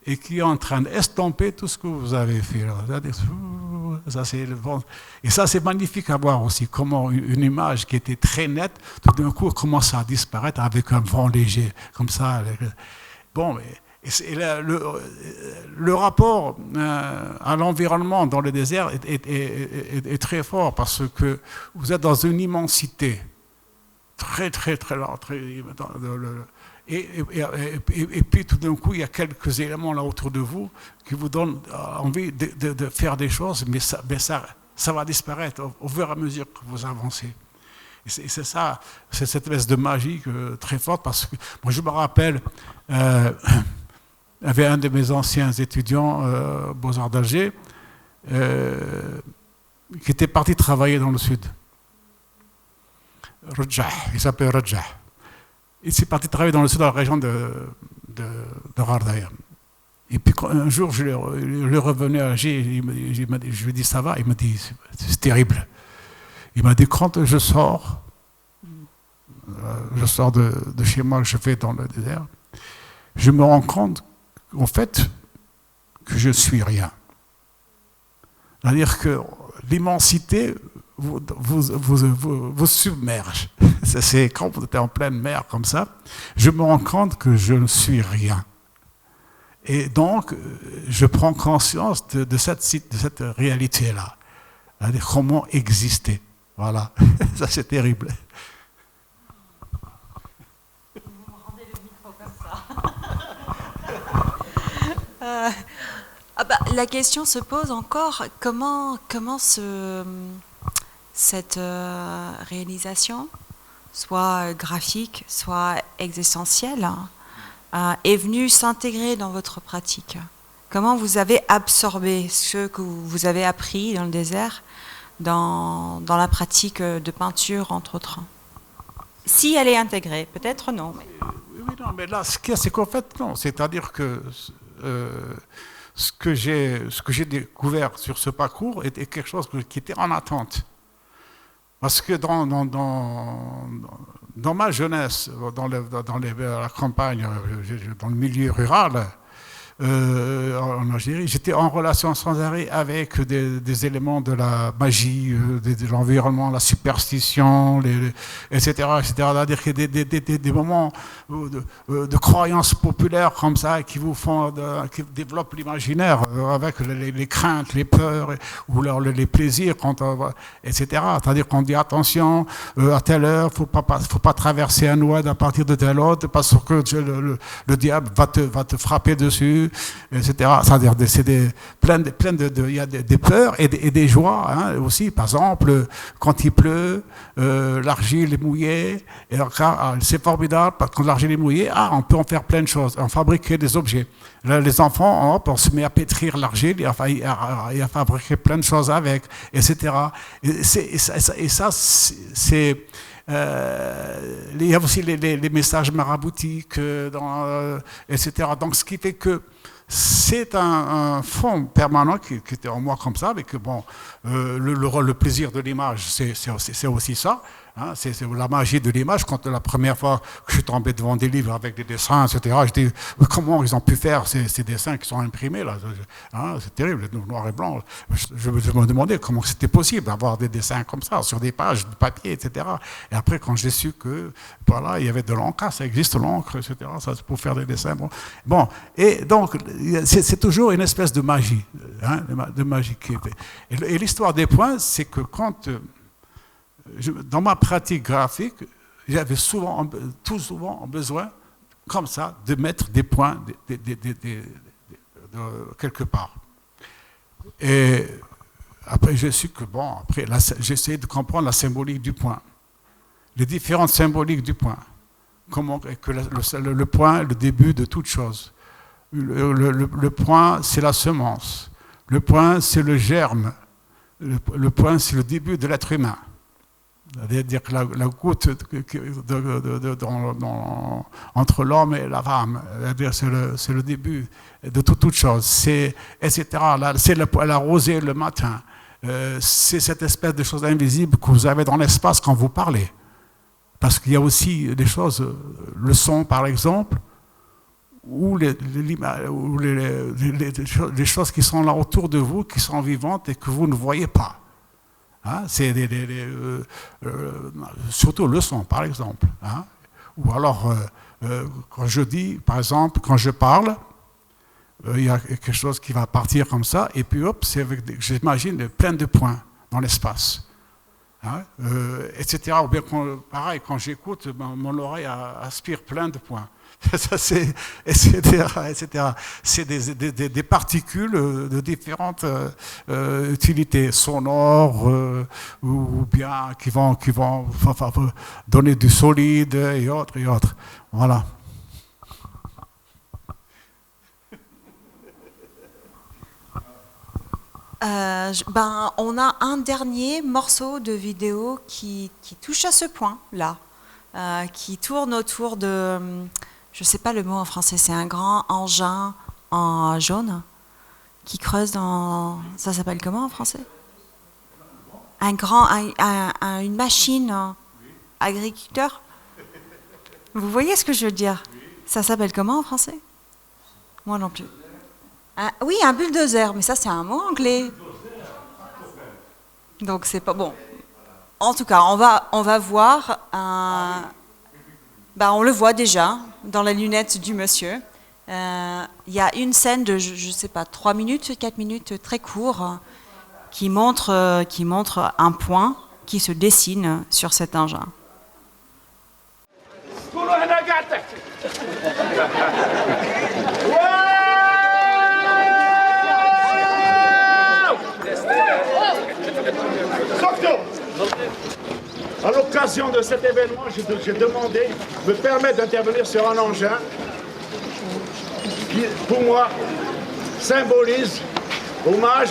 et qui est en train d'estomper tout ce que vous avez fait. Ça, c'est le vent. Et ça, c'est magnifique à voir aussi, comment une image qui était très nette, tout d'un coup, commence à disparaître avec un vent léger, comme ça. Bon, mais... Et le rapport à l'environnement dans le désert est très fort parce que vous êtes dans une immensité très, très, très large. Et puis tout d'un coup, il y a quelques éléments là autour de vous qui vous donnent envie de faire des choses, mais ça va disparaître au fur et à mesure que vous avancez. Et c'est ça, c'est cette espèce de magie très forte parce que moi je me rappelle... il y avait un de mes anciens étudiants, Beaux-Arts d'Alger, qui était parti travailler dans le sud. Rajah, il s'appelait Rajah. Il s'est parti travailler dans le sud, dans la région de Ghardaya. Et puis un jour, je lui revenais à Alger, je lui ai dit ça va, il m'a dit c'est terrible. Il m'a dit quand je sors de chez moi, que je fais dans le désert, je me rends compte en fait, que je ne suis rien. C'est-à-dire que l'immensité vous submerge. C'est quand vous êtes en pleine mer comme ça, je me rends compte que je ne suis rien. Et donc, je prends conscience de cette réalité-là. C'est-à-dire comment exister. Voilà, ça c'est terrible. La question se pose encore, comment cette réalisation, soit graphique, soit existentielle, est venu s'intégrer dans votre pratique? Comment vous avez absorbé ce que vous avez appris dans le désert, dans la pratique de peinture, entre autres? Si elle est intégrée, peut-être non. Oui, non, mais là, ce qu'il y a, c'est qu'en fait, non. C'est-à-dire que ce que j'ai découvert sur ce parcours était quelque chose qui était en attente. Parce que dans ma jeunesse, dans la campagne, dans le milieu rural, en Algérie, j'étais en relation sans arrêt avec des éléments de la magie, de l'environnement, la superstition, etc. C'est-à-dire qu'il y a des moments de croyances populaires comme ça qui vous font, qui développent l'imaginaire avec les craintes, les peurs ou les plaisirs, etc. C'est-à-dire qu'on dit attention, à telle heure, faut pas traverser un oued à partir de telle autre parce que le diable va te frapper dessus. Etc. C'est-à-dire il y a des peurs et des joies hein, aussi. Par exemple, quand il pleut, l'argile est mouillée, et alors, c'est formidable parce que quand l'argile est mouillée, on peut en faire plein de choses, en fabriquer des objets. Là, les enfants, on se met à pétrir l'argile et à fabriquer plein de choses avec, etc. Et ça, c'est il y a aussi les messages maraboutiques, etc. Donc, ce qui fait que c'est un fond permanent qui était en moi comme ça, avec bon, le plaisir de l'image, c'est aussi ça. Hein, c'est la magie de l'image. Quand la première fois que je suis tombé devant des livres avec des dessins, etc., je dis comment ils ont pu faire ces dessins qui sont imprimés là, hein, c'est terrible, noir et blanc. Je me demandais comment c'était possible d'avoir des dessins comme ça sur des pages de papier, etc. Et après, quand j'ai su que voilà, il y avait de l'encre, ça existe l'encre, etc., ça c'est pour faire des dessins. Bon, et donc c'est toujours une espèce de magie, hein, de magie qui est faite. Et l'histoire des points, c'est que quand dans ma pratique graphique, j'avais tout souvent besoin, comme ça, de mettre des points quelque part. Et après, j'ai su que, bon, après, j'ai essayé de comprendre la symbolique du point, les différentes symboliques du point. Comment que le point est le début de toute chose. Le point, c'est la semence. Le point, c'est le germe. Le point, c'est le début de l'être humain. C'est-à-dire que la goutte entre l'homme et la femme, c'est le début de toute chose, c'est, etc. C'est la rosée le matin, c'est cette espèce de chose invisible que vous avez dans l'espace quand vous parlez. Parce qu'il y a aussi des choses, le son par exemple, ou les choses qui sont là autour de vous, qui sont vivantes et que vous ne voyez pas. Hein, c'est surtout le son, par exemple. Hein. Ou alors, quand je dis, par exemple, quand je parle, il y a quelque chose qui va partir comme ça, et puis hop, j'imagine plein de points dans l'espace. Hein, etc. Ou bien, pareil, quand j'écoute, mon oreille aspire plein de points. Ça, c'est, etc. C'est des particules de différentes utilités sonores ou bien qui vont donner du solide et autres. Voilà. On a un dernier morceau de vidéo qui touche à ce point-là, qui tourne autour de... Je ne sais pas le mot en français, c'est un grand engin en jaune qui creuse dans... Ça s'appelle comment en français? Une machine agriculteur? Vous voyez ce que je veux dire? Ça s'appelle comment en français? Moi non plus. Oui, un bulldozer, mais ça c'est un mot anglais. Donc c'est pas bon. En tout cas, on va voir un... on le voit déjà dans la lunette du monsieur. Il y a une scène de, je ne sais pas, 3 minutes, 4 minutes, très court, qui montre un point qui se dessine sur cet engin. À l'occasion de cet événement, j'ai demandé de me permettre d'intervenir sur un engin qui, pour moi, symbolise hommage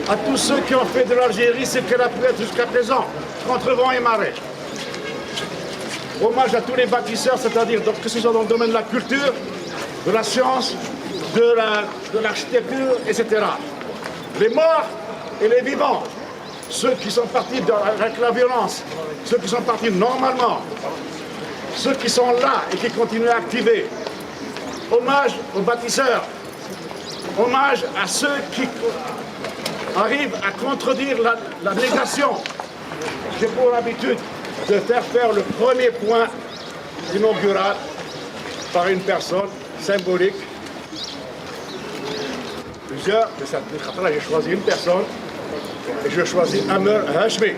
à tous ceux qui ont fait de l'Algérie ce qu'elle a pu être jusqu'à présent, contre vent et marée. Hommage à tous les bâtisseurs, c'est-à-dire que ce soit dans le domaine de la culture, de la science, de l'architecture, etc. Les morts et les vivants, ceux qui sont partis avec la violence, ceux qui sont partis normalement, ceux qui sont là et qui continuent à activer. Hommage aux bâtisseurs, hommage à ceux qui arrivent à contredire la négation. J'ai pour habitude de faire le premier point inaugural par une personne symbolique. Plusieurs, de cette minute, j'ai choisi une personne et je choisis Amer Hashmi.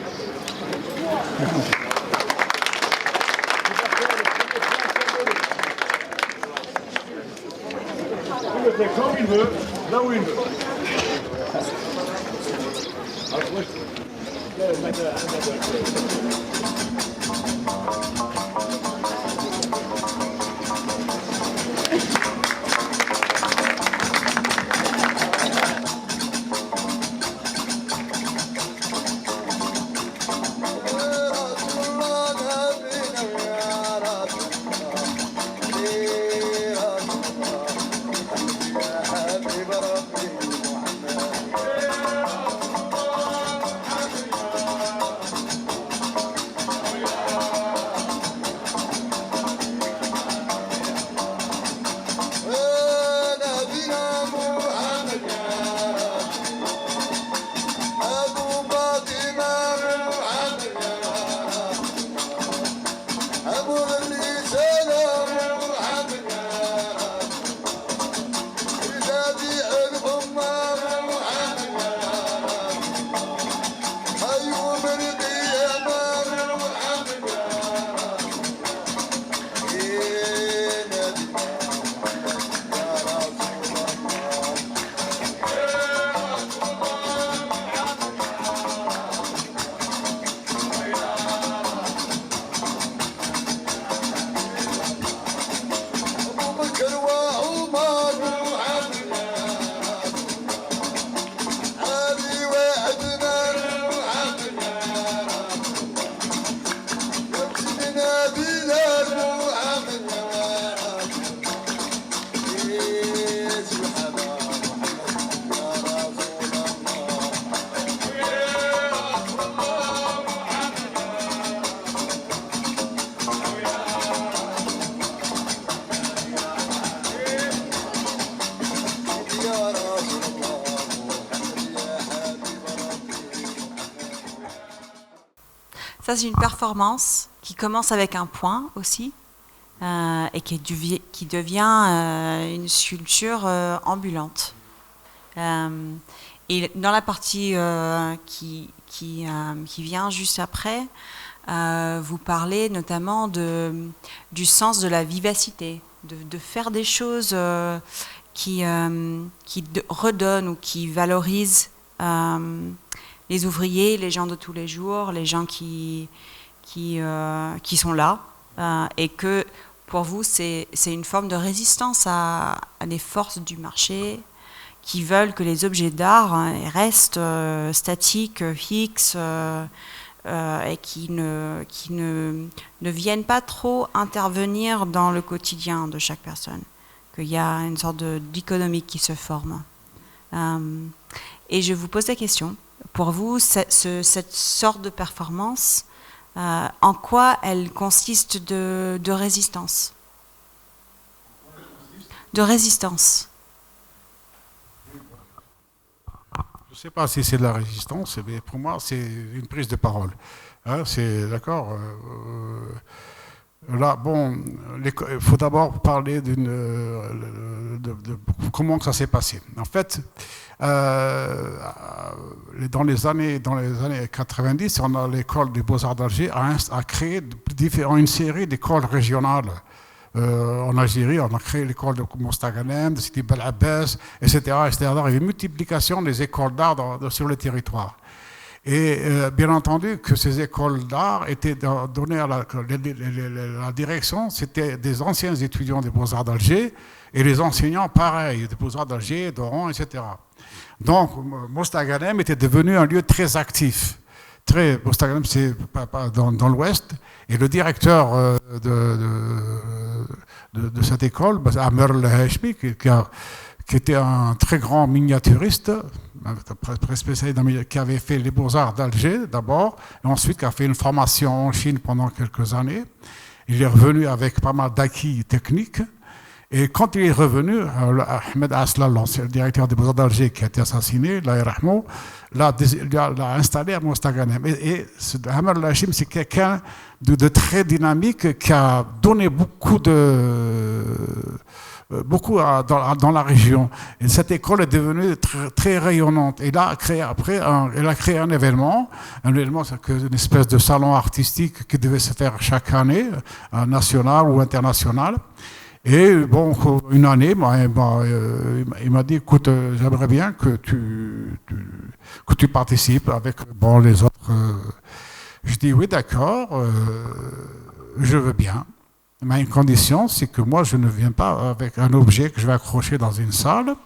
Il le fait comme il veut, là où il veut. Ça, c'est une performance qui commence avec un point aussi et qui devient une sculpture ambulante. Et dans la partie qui vient juste après, vous parlez notamment du sens de la vivacité, de faire des choses qui redonnent ou qui valorisent les ouvriers, les gens de tous les jours, les gens qui sont là, et que pour vous, c'est une forme de résistance à des forces du marché qui veulent que les objets d'art restent statiques, fixes, et qui ne viennent pas trop intervenir dans le quotidien de chaque personne, qu'il y a une sorte d'économie qui se forme. Et je vous pose la question, pour vous, cette sorte de performance, en quoi elle consiste de résistance? De résistance. Je ne sais pas si c'est de la résistance, mais pour moi, c'est une prise de parole. Hein, c'est d'accord. Là, bon, il faut d'abord parler de comment ça s'est passé. En fait, dans les années 90, on a l'école des Beaux-Arts d'Alger a créé une série d'écoles régionales. En Algérie, on a créé l'école de Mostaganem, de Sidi Bel Abbès, etc., etc. Il y avait une multiplication des écoles d'art sur le territoire. Et bien entendu que ces écoles d'art étaient données à la direction, c'était des anciens étudiants des Beaux-Arts d'Alger, Et les enseignants, pareil, des Beaux-Arts d'Alger, d'Oran, etc. Donc, Mostaganem était devenu un lieu très actif. Mostaganem, c'est dans l'ouest. Et le directeur de cette école, Amer El-Hashmi, qui était un très grand miniaturiste, très spécialisé, qui avait fait les Beaux-Arts d'Alger d'abord, et ensuite qui a fait une formation en Chine pendant quelques années. Il est revenu avec pas mal d'acquis techniques. Et quand il est revenu, Ahmed Aslan, l'ancien directeur des Beaux-Arts d'Alger, qui a été assassiné, l'a installé à Mostaganem. Et Amer El-Hashim, c'est quelqu'un de très dynamique qui a donné beaucoup dans la région. Et cette école est devenue très, très rayonnante. Et là, elle a créé un événement, c'est une espèce de salon artistique qui devait se faire chaque année, national ou international. Et bon, une année, il m'a dit, écoute, j'aimerais bien que tu participes avec les autres. Je dis, oui, d'accord, je veux bien. Mais une condition, c'est que moi, je ne viens pas avec un objet que je vais accrocher dans une salle,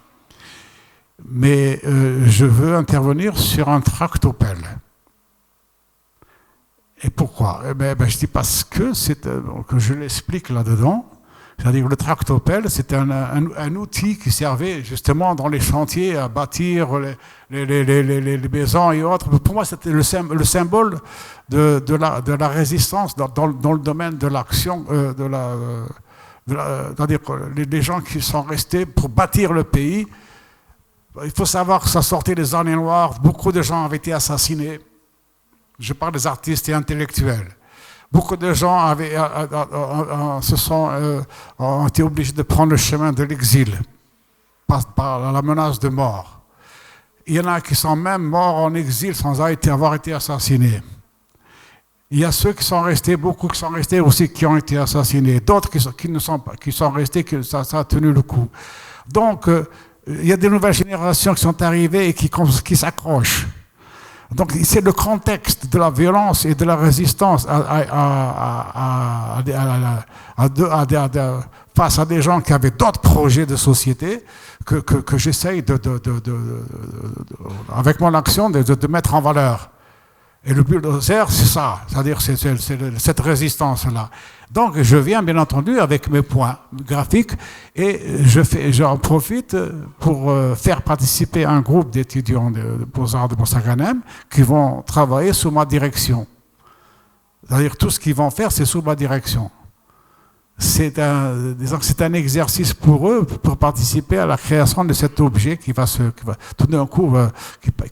mais je veux intervenir sur un tractopelle. Et pourquoi? Je dis parce que je l'explique là-dedans. C'est-à-dire que le tractopelle, c'est un outil qui servait justement dans les chantiers à bâtir les maisons et autres. Pour moi, c'était le symbole de la résistance dans le domaine de l'action, c'est-à-dire les gens qui sont restés pour bâtir le pays. Il faut savoir que ça sortait des années noires, beaucoup de gens avaient été assassinés. Je parle des artistes et intellectuels. Beaucoup de gens ont été obligés de prendre le chemin de l'exil par la menace de mort. Il y en a qui sont même morts en exil sans avoir été assassinés. Il y a ceux qui sont restés, beaucoup qui sont restés aussi qui ont été assassinés. D'autres qui sont restés, que ça a tenu le coup. Donc, il y a des nouvelles générations qui sont arrivées et qui s'accrochent. Donc c'est le contexte de la violence et de la résistance face à des gens qui avaient d'autres projets de société que j'essaye avec mon action de mettre en valeur. Et le bulldozer, c'est ça, c'est-à-dire c'est cette résistance-là. Donc je viens bien entendu avec mes points graphiques et j'en profite pour faire participer un groupe d'étudiants de Beaux-Arts de Mostaganem qui vont travailler sous ma direction. C'est-à-dire tout ce qu'ils vont faire, c'est sous ma direction. C'est un exercice pour eux pour participer à la création de cet objet qui va tout d'un coup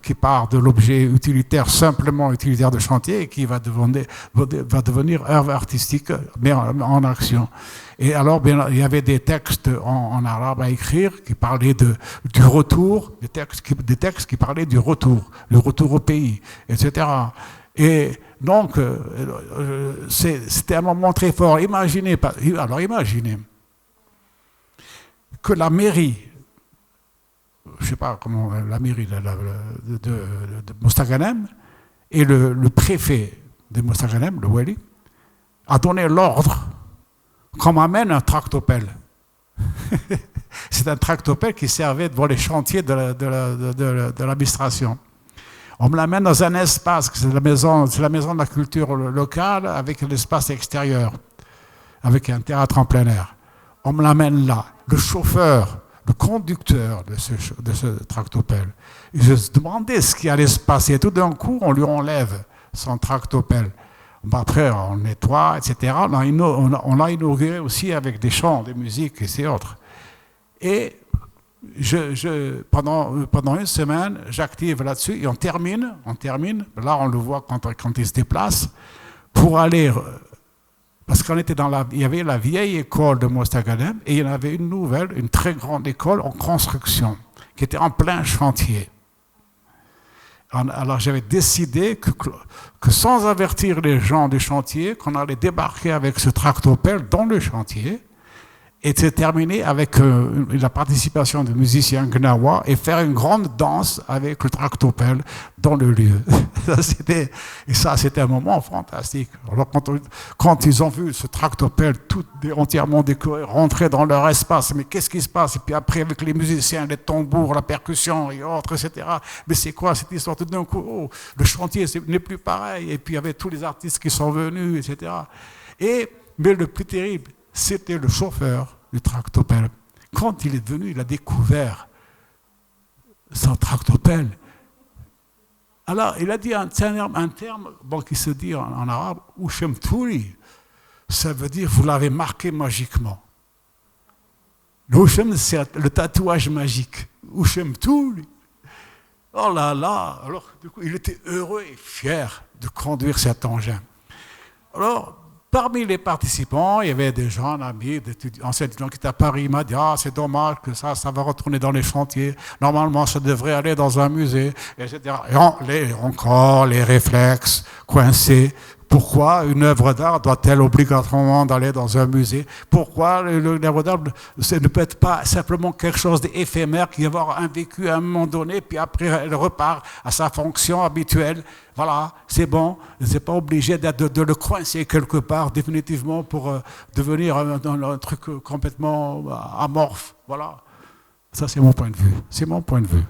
qui part de l'objet utilitaire, simplement utilitaire de chantier et qui va devenir œuvre artistique mais en action. Et alors il y avait des textes en arabe à écrire qui parlaient du retour, des textes qui parlaient du retour, le retour au pays, etc. Et donc, c'était un moment très fort. Imaginez que la mairie, je ne sais pas comment, la mairie de Mostaganem et le préfet de Mostaganem, le Wali, a donné l'ordre qu'on m'amène un tractopelle. C'est un tractopelle qui servait devant les chantiers de l'administration. On me l'amène dans un espace, c'est la maison de la culture locale avec un espace extérieur, avec un théâtre en plein air. On me l'amène là. Le chauffeur, le conducteur de ce tractopelle, je me demandais ce qui allait se passer. Tout d'un coup, on lui enlève son tractopelle. Après, on nettoie, etc. On l'a inauguré aussi avec des chants, des musiques et autres. Et pendant une semaine, j'active là-dessus et on termine. Là, on le voit quand il se déplace pour aller, parce qu'on était il y avait la vieille école de Mostaganem et il y en avait une nouvelle, une très grande école en construction qui était en plein chantier. Alors j'avais décidé que sans avertir les gens du chantier, qu'on allait débarquer avec ce tractopelle dans le chantier Et c'est terminé avec la participation de musiciens gnawa et faire une grande danse avec le tractopelle dans le lieu. Ça, c'était un moment fantastique. Alors, quand ils ont vu ce tractopelle tout entièrement décoré rentrer dans leur espace, mais qu'est-ce qui se passe? Et puis après, avec les musiciens, les tambours, la percussion et autres, etc. Mais c'est quoi cette histoire? Tout d'un coup, oh, le chantier n'est plus pareil. Et puis il y avait tous les artistes qui sont venus, etc. Mais le plus terrible, c'était le chauffeur du tractopelle. Quand il est venu, il a découvert son tractopelle. Alors, il a dit un terme bon, qui se dit en arabe, Ouchemtouri. Ça veut dire, vous l'avez marqué magiquement. L'Ouchem, c'est le tatouage magique. Ouchemtouri. Oh là là. Alors, du coup, il était heureux et fier de conduire cet engin. Alors, parmi les participants, il y avait des gens, amis, anciens étudiants qui étaient à Paris. Il m'a dit, ah, c'est dommage que ça va retourner dans les chantiers. Normalement, ça devrait aller dans un musée, etc. Et encore les réflexes coincés. Pourquoi une œuvre d'art doit-elle obligatoirement aller dans un musée? Pourquoi l'œuvre d'art ne peut être pas simplement quelque chose d'éphémère qui va avoir un vécu à un moment donné, puis après elle repart à sa fonction habituelle? Voilà, c'est bon, c'est pas obligé de le coincer quelque part définitivement pour devenir un truc complètement amorphe. Voilà, ça c'est mon point de vue. C'est mon point de vue.